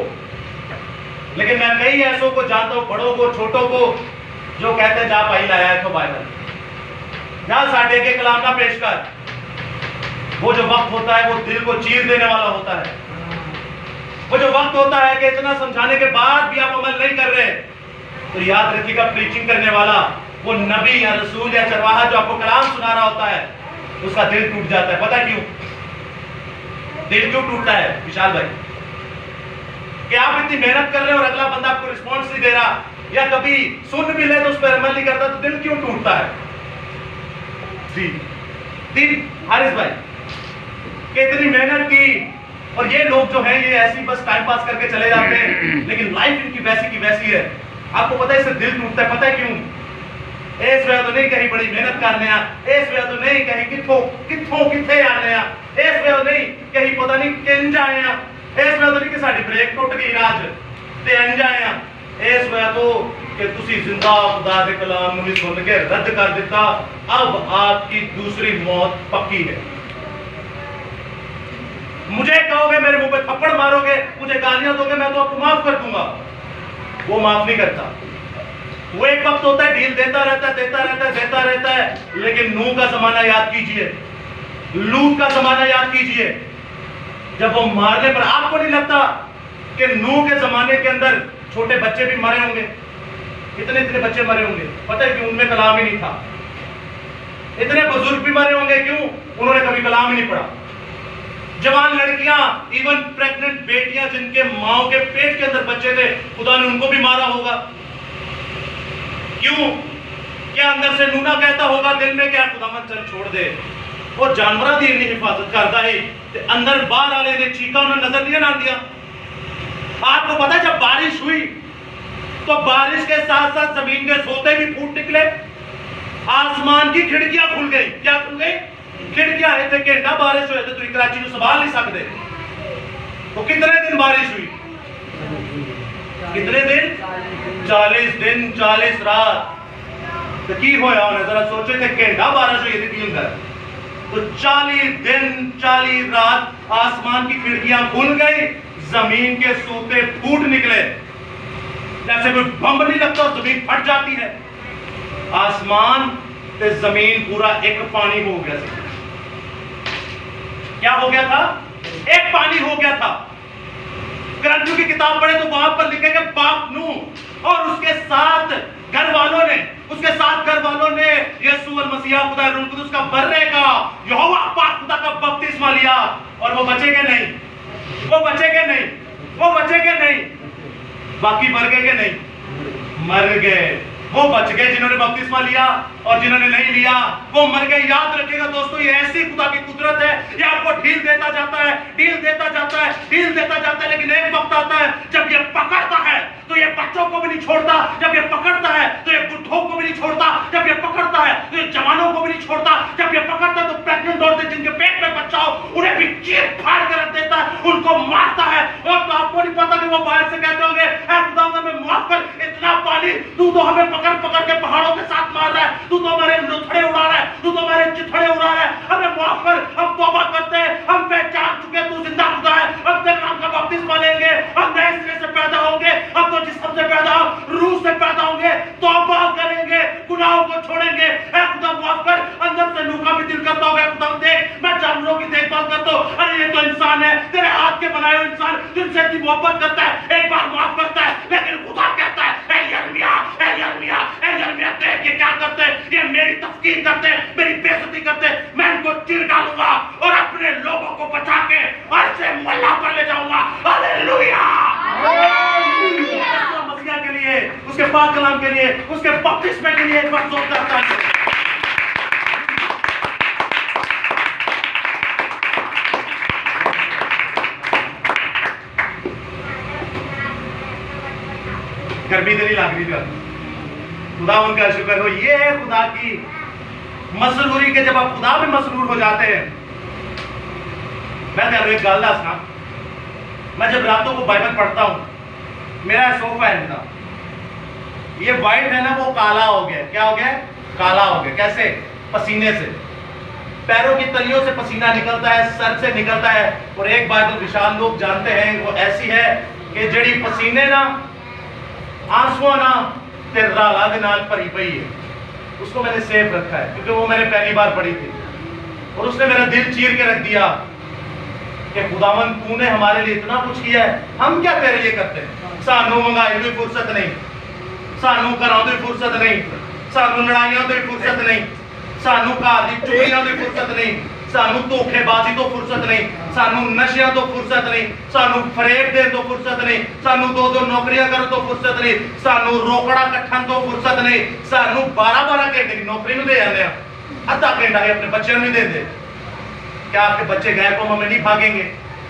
लेकिन मैं कई ऐसों को जानता हूं, बड़ों को, छोटों को, जो कहते हैं जा भाई लाया है तो बाइबल जा साढ़े के कलाम ना पेश कर। वो जो वक्त होता है वो दिल को चीर देने वाला होता है। वो जो वक्त होता है कि इतना समझाने के बाद भी आप अमल नहीं कर रहे, तो याद रखिएगा प्रीचिंग करने वाला वो नबी या रसूल या चरवाहा जो आपको कलाम सुना रहा होता है, उसका दिल टूट जाता है। पता क्यों दिल क्यों टूटता है विशाल भाई? कि आप इतनी मेहनत कर रहे हो और अगला बंदा आपको रिस्पॉन्स नहीं दे रहा, या कभी सुन भी ले तो उस पर अमल नहीं करता, तो दिल क्यों टूटता है? तीन हारिस भाई कि इतनी मेहनत की और ये लोग जो हैं ये ऐसी बस टाइम पास करके चले जाते हैं, लेकिन लाइफ इनकी वैसी की वैसी है। आपको पता है इससे दिल टूटता है। पता है क्यों? इस वजह तो नहीं कहीं बड़ी मेहनत करने आ, इस वजह तो नहीं कहीं किथे आने आ, इस वजह तो नहीं कहीं पता नहीं किंज आए आ, इस वजह तो नहीं कि साडी ब्रेक टूट गई राज ते अंज आए आ, इस वजह तो कि तुसी जिंदा खुदा दे कलाम नूं सुन के रद्द कर दिता, अब आपकी दूसरी मौत पक्की है। मुझे कहोगे मेरे मुंह पे थप्पड़ मारोगे, मुझे गालियां दोगे, मैं तो आपको माफ कर दूंगा। वो माफ नहीं करता। वो एक वक्त होता है ढील देता रहता है। लेकिन नूह का जमाना याद कीजिए, लूत का जमाना याद कीजिए, जब वो मारने पर आपको नहीं लगता कि नूह के जमाने के अंदर छोटे बच्चे भी मरे होंगे? इतने बच्चे मरे होंगे, पता है कि उनमें कलाम ही नहीं था। इतने बुजुर्ग भी मरे होंगे, क्यों? उन्होंने कभी कलाम ही नहीं पढ़ा। जवान लड़कियां, इवन प्रेग्नेंट बेटियां जिनके माओ के पेट के अंदर बच्चे थे, खुदा ने उनको भी मारा होगा। क्यों? क्या अंदर से नूना कहता होगा दिल में क्या खुदावन चल छोड़ दे, वो जानवरों की इतनी हिफाजत करता है ते अंदर बाहर वाले ने चीका उन्हें नजर नहीं आती। आपको पता है जब बारिश हुई तो बारिश के साथ साथ जमीन के सोते भी फूट निकले, आसमान की खिड़कियां खुल गई। क्या खुल गई? खिड़कियां। इतने घंटा बारिश हुए तो कराची को संभाल नहीं सकते। तो कितने दिन बारिश हुई? कितने दिन? 40 दिन 40 रात। तो की होया होना जरा सोचो, थे घंटा बारिश हुई तो की हुंदा? तो 40 दिन 40 रात आसमान की खिड़कियां खुल गई, जमीन के सोते फूट निकले। जैसे कोई बम नहीं लगता और जमीन फट जाती है। आसमान ते जमीन पूरा एक पानी हो गया। क्या हो गया था? एक पानी हो गया था। ग्रंथों की किताब पढ़े तो वहां पर लिखेगा बाप नूह और उसके साथ घर वालों ने यीशु और मसीहा खुदा रूह कुदूस का बर्रे का यहोवा पाक खुदा का बपतिस्मा लिया। और वो बचेंगे नहीं, वो बचेंगे नहीं। बाकी मर गए कि नहीं? मर गए। वो बच गए जिन्होंने बपतिस्मा लिया, और जिन्होंने नहीं लिया वो मर गए। याद रखिएगा दोस्तों, ये ऐसी खुदा की कुदरत है, ये आपको ढील देता जाता है, लेकिन एक वक्त आता है जब ये पकड़ता है तो ये बच्चों को भी नहीं छोड़ता, जब ये पकड़ता है तो ये बुढ़ों को भी नहीं छोड़ता, जब ये पकड़ता है तो ये जवानों को भी नहीं छोड़ता, जब ये पकड़ता है तो प्रेग्नेंट औरतें जिनके पेट में बच्चा हो उन्हें भी चीर फाड़ कर रख देता है, उनको मारता है। और तो आपको नहीं पता कि वो बाहर से कहते होंगे ऐ खुदा हमें माफ कर, इतना पानी तू तो हमें पकड़ के पहाड़ों के साथ मार रहा है, तू तो हमारे लुथड़े उड़ा रहा है, तू तो हमारे चिथड़े उड़ा रहा है, हमें माफ कर, हम तौबा करते हैं, हम पहचान चुके तू जिंदा खुदा है, हम तेरे नाम का बपतिस्मा लेंगे, हम नए सिरे से पैदा होंगे, हम तो जिस्म से पैदा रूह से पैदा होंगे, तौबा करेंगे, गुनाहों को छोड़ेंगे। ऐ खुदा माफ कर। अंदर से नूह का भी दिल करता होगा खुदा देख मैं जानवरों की देखभाल करता हूँ, अरे ये तो इंसान है, तेरे हाथ के बनाए हुए इंसान, तुझसे इतनी मोहब्बत करता है, एक बार माफ करता है, लेकिन खुदा कहता है ए यिर्मयाह देख ये क्या करते हैं, ये मेरी तस्कीर करते हैं, मेरी बेइज्जती करते हैं, मैं इनको चीर डालूंगा और अपने लोगों को बचा के और से मल्ला पर ले जाऊंगा। हालेलुया। मसीहा के लिए, उसके पाक कलाम के लिए, उसके बपतिस्मे के लिए एक बार जोरदार ताली। गर्मी तो नहीं लग रही थी, खुदा उनका शुक्र हो। ये है खुदा की मसरूरी के जब आप खुदा में मसरूर हो जाते हैं। मैं एक गल दसना, मैं जब रातों को बाइबल पढ़ता हूं, मेरा सोफा है ना, ये वाइट है ना, वो काला हो गया। क्या हो गया? काला हो गया। कैसे? पसीने से। पैरों की तलियों से पसीना निकलता है, सर से निकलता है। और एक बात विशाल लोग जानते हैं, वो ऐसी है कि जड़ी पसीने ना आंसुआ ना ते राला दे नाल भरी पई है, उसको मैंने सेफ रखा है क्योंकि वो मैंने पहली बार पढ़ी थी और उसने मेरा दिल चीर के रख दिया कि खुदावन तूने हमारे लिए इतना कुछ किया है, हम क्या तेरे लिए करते हैं। सानू महंगाई की फुर्सत नहीं, सानू घरों की फुर्सत नहीं, सानू लड़ाइयों की फुर्सत नहीं, सानू घर की चोरियों की फुर्सत नहीं, सानू धोखेबाजी तो फुर्सत नहीं, सानू नशिया तो फुर्सत नहीं, सानू फरेब देने तो फुर्सत नहीं, सानू दो दो नौकरियां करने तो फुर्सत नहीं, सानू रोकड़ा कट्ठन तो फुर्सत नहीं, सानू 12-12 घंटे की नौकरी नहीं दे जाने, अद्धा घंटा ही अपने बच्चों नहीं देते। क्या आपके बच्चे गैर कौमों में नहीं भागेंगे?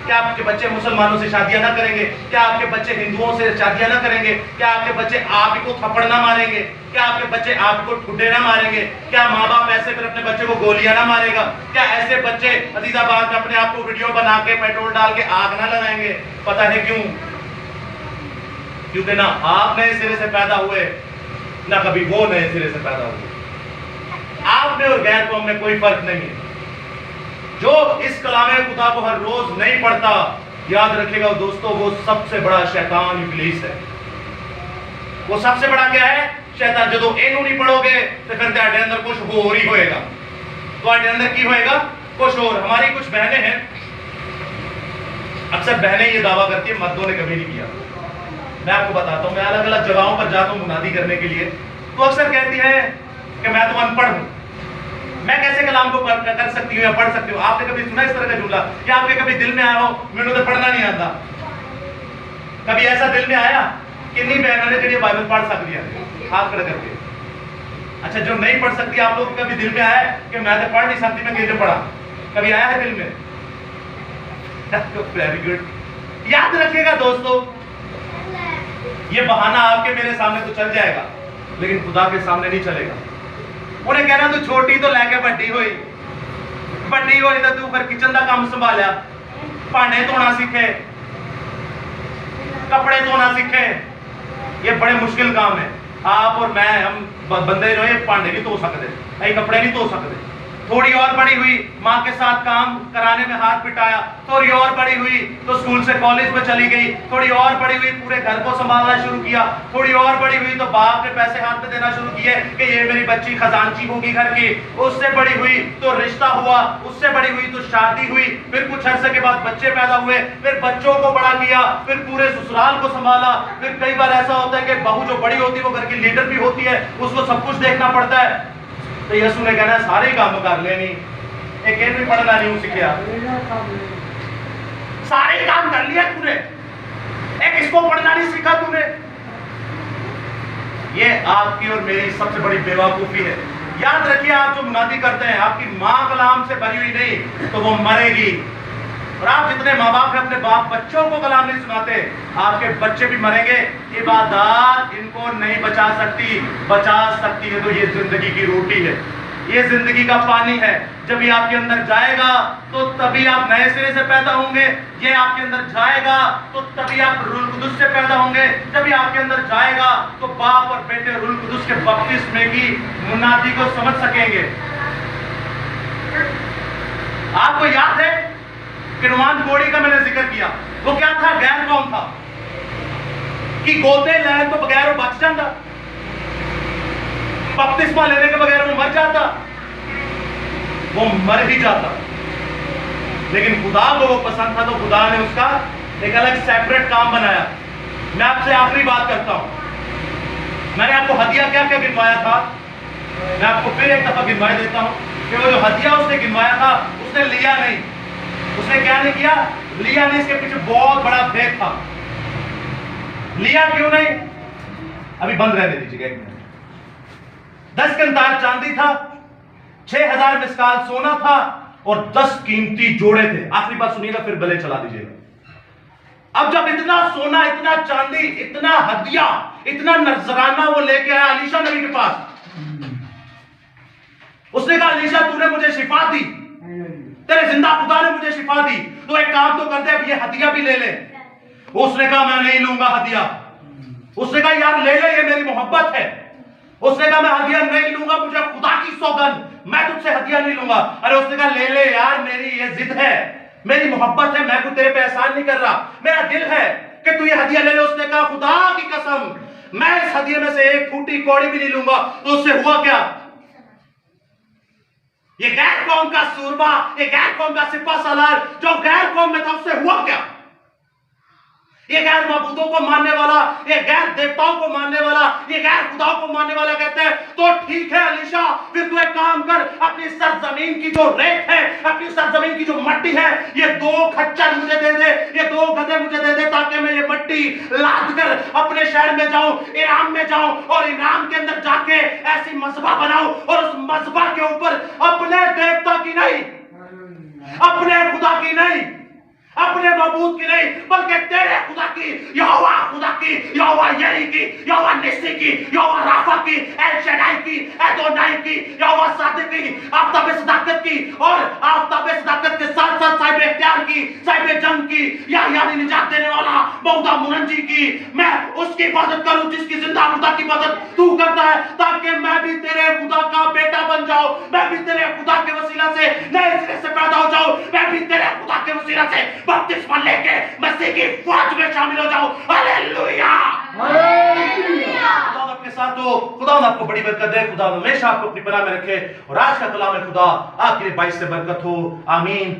क्या आपके बच्चे मुसलमानों से शादियां ना करेंगे? क्या आपके बच्चे हिंदुओं से शादियां ना करेंगे? क्या आपके बच्चे आप को थप्पड़ ना मारेंगे? क्या आपके बच्चे आपको ठुड्डे ना मारेंगे? क्या माँ बाप ऐसे फिर अपने बच्चे को गोलियां ना मारेगा? क्या ऐसे बच्चे अजीजाबाद में अपने आप को वीडियो बना के पेट्रोल डाल के आग ना लगाएंगे? पता है क्यों? क्योंकि ना आप नए सिरे से पैदा हुए, ना कभी वो नए सिरे से पैदा हुए। आप में और गैर कौम में कोई फर्क नहीं है। जो इस कलामे खुदा को हर रोज नहीं पढ़ता, याद रखेगा दोस्तों, वो सबसे बड़ा शैतान इब्लीस है। वो सबसे बड़ा क्या है? शैतान। जो इनू नहीं पढ़ोगे तो फिर तुम्हारे अंदर कुछ होर ही होएगा। तुम्हारे अंदर की होएगा? कुछ और। हमारी कुछ बहनें हैं, अक्सर बहनें ये दावा करती है, मर्दों ने कभी नहीं किया। मैं आपको बताता हूं, मैं अलग अलग जगहों पर जाता हूं मुनादी करने के लिए, तो अक्सर कहती है कि मैं तो अनपढ़ हूं, मैं कैसे कलाम को कर सकती हूँ या पढ़ सकती हूँ। आपने कभी सुना इस तरह का जुमला? या आपके कभी दिल में आया हो मैंने तो पढ़ना नहीं आता? कभी ऐसा दिल में आया? कितनी बहनों ने जो बाइबल पढ़ सकती है हाथ खड़ा करके? अच्छा, जो नहीं पढ़ सकती, आप लोग कभी दिल में आया कि मैं तो पढ़ नहीं सकती, मैं कैसे पढ़ा? कभी आया है दिल में? Very good. याद रखिएगा दोस्तों, ये बहाना आपके मेरे सामने तो चल जाएगा, लेकिन खुदा के सामने नहीं चलेगा। उन्हें कहना तू छोटी तो लैके बड़ी हुई तो तू फिर किचन का काम संभालिया, भांडे धोना सीखे, कपड़े धोना सीखे। ये बड़े मुश्किल काम है। आप और मैं, हम बंदे जो है भांडे नहीं धो सकते, कपड़े नहीं धो सकते। थोड़ी और बड़ी हुई, माँ के साथ काम कराने में हाथ पिटाया। थोड़ी और बड़ी हुई तो स्कूल से कॉलेज में चली गई। थोड़ी और बड़ी हुई पूरे घर को संभालना शुरू किया। थोड़ी और बड़ी हुई तो बाप ने पैसे हाथ में देना शुरू किए कि ये मेरी बच्ची खजांची होगी घर की। उससे बड़ी हुई तो रिश्ता हुआ, उससे बड़ी हुई तो शादी हुई, फिर कुछ अरसे के बाद बच्चे पैदा हुए, फिर बच्चों को बड़ा किया, फिर पूरे ससुराल को संभाला। फिर कई बार ऐसा होता है कि बहू जो बड़ी होती है वो घर की लीडर भी होती है, उसको सब कुछ देखना पड़ता है। तो यीशु ने कहना सारे काम कर लेनी, एक भी पढ़ना नहीं सीखा, सारे काम कर लिया तूने, एक इसको पढ़ना नहीं सीखा तूने। ये आपकी और मेरी सबसे बड़ी बेवकूफी है। याद रखिए, आप जो मुनादी करते हैं, आपकी माँ कलाम से भरी हुई नहीं तो वो मरेगी। और आप जितने माँ बाप हैं अपने बाप बच्चों को कलाम नहीं सुनाते, आपके बच्चे भी मरेंगे। इबादत इनको नहीं बचा सकती है तो ये जिंदगी की रोटी है, ये जिंदगी का पानी है। जब ये आपके अंदर जाएगा तो तभी आप नए सिरे से पैदा होंगे। ये आपके अंदर जाएगा तो तभी आप रूह कुदुस से पैदा होंगे। जब ये आपके अंदर जाएगा तो बाप और बेटे रूह कुदुस के बपतिस्मे की मुनादी को समझ सकेंगे। आपको याद है किनवान कोड़ी का मैंने जिक्र किया, वो क्या था? गैर कौम था कि गोते लैन तो बगैर वो बच जाता, बपतिस्मा लेने के बगैर वो मर जाता, वो मर ही जाता। लेकिन खुदा को वो पसंद था तो खुदा ने उसका एक अलग सेपरेट काम बनाया। मैं आपसे आखिरी बात करता हूं, मैंने आपको हदिया क्या क्या गिनवाया था, मैं आपको फिर एक दफा गिनवाया देता हूं कि वो जो हदिया उसने गिनवाया था उसने लिया नहीं। उसने क्या नहीं किया? लिया नहीं। इसके पीछे बहुत बड़ा भेद था। लिया क्यों नहीं? अभी बंद रहने दीजिएगा एक मिनट। 10 कंतार चांदी था, 6000 मिसकाल सोना था और 10 कीमती जोड़े थे। आखिरी बात सुनिएगा फिर गले चला दीजिएगा। अब जब इतना सोना, इतना चांदी, इतना हदिया, इतना नजराना वो लेके आया अलीशा नबी के पास, उसने कहा अलीशा तूने मुझे शिफा दी, तेरे जिंदा खुदा ने मुझे शिफा दी, तो एक काम तो कर दे, अब ये हदिया भी ले ले। उसने कहा मैं नहीं लूंगा हदिया। उसने कहा यार ले ले, ये मेरी मोहब्बत है। उसने कहा मैं हदिया नहीं लूंगा, मुझे खुदा की सौगंध, मैं तुझसे हदिया नहीं लूंगा। अरे उसने कहा ले ले यार, मेरी ये जिद है, मेरी मोहब्बत है, मैं कोई तेरे पे एहसान नहीं कर रहा, मेरा दिल है कि तू ये हदिया ले ले। उसने कहा खुदा की कसम मैं इस हदिये में से एक फूटी कौड़ी भी नहीं लूंगा, तो उससे हुआ क्या? ये गैर कौम का सूरमा, ये गैर कौम का सिपा सालार जो गैर कौम में था, उससे हुआ क्या? ये गैर माबूदों को मानने वाला, ये गैर देवताओं को मानने वाला, ये गैर खुदाओं को मानने वाला कहते हैं तो ठीक है अलीशा, फिर तू एक काम कर, अपनी सरजमीन की जो रेत है, अपनी सरजमीन की जो मट्टी है, ये 2 खच्चर मुझे दे दे, ये 2 गधे मुझे दे दे, ताकि मैं ये मट्टी लाद कर अपने शहर में जाऊं, ईरान में जाऊं और ईरान के अंदर जाके ऐसी मजबा बनाऊं और उस मजबा के ऊपर अपने देवता की नहीं, अपने खुदा की नहीं, अपने मबूद की नहीं, बल्कि तेरे खुदा की, यहोवा खुदा की, यहोवा यरी की, यहोवा निस्सी की, यहोवा राफा की, एल शदाई की, एदोनाई की, यहोवा सादिक की, आफ्ताब सदाकत की और आफ्ताब सदाकत के साथ साथ साहिब इख्तियार की, साहिब जंग की, यानी निजात देने वाला मौदा मुनजी की, मैं उसकी इबादत करूं जिसकी जिंदा खुदा की इबादत तू करता है, ताकि मैं भी तेरे खुदा का बेटा बन जाऊं, मैं भी तेरे खुदा के वसीला से नए सिरे से पैदा हो जाऊं, मैं भी तेरे खुदा के वसीला से बपतिस्मा लेके मसीह की फौज में शामिल हो जाऊं। Hallelujah, hallelujah. खुदा आपके साथ हो, खुदा आपको बड़ी बरकत दे, खुदा हमेशा आपको अपनी पनाह में रखे और आज का कलाम खुदा आपके लिए 22 से बरकत हो। आमीन।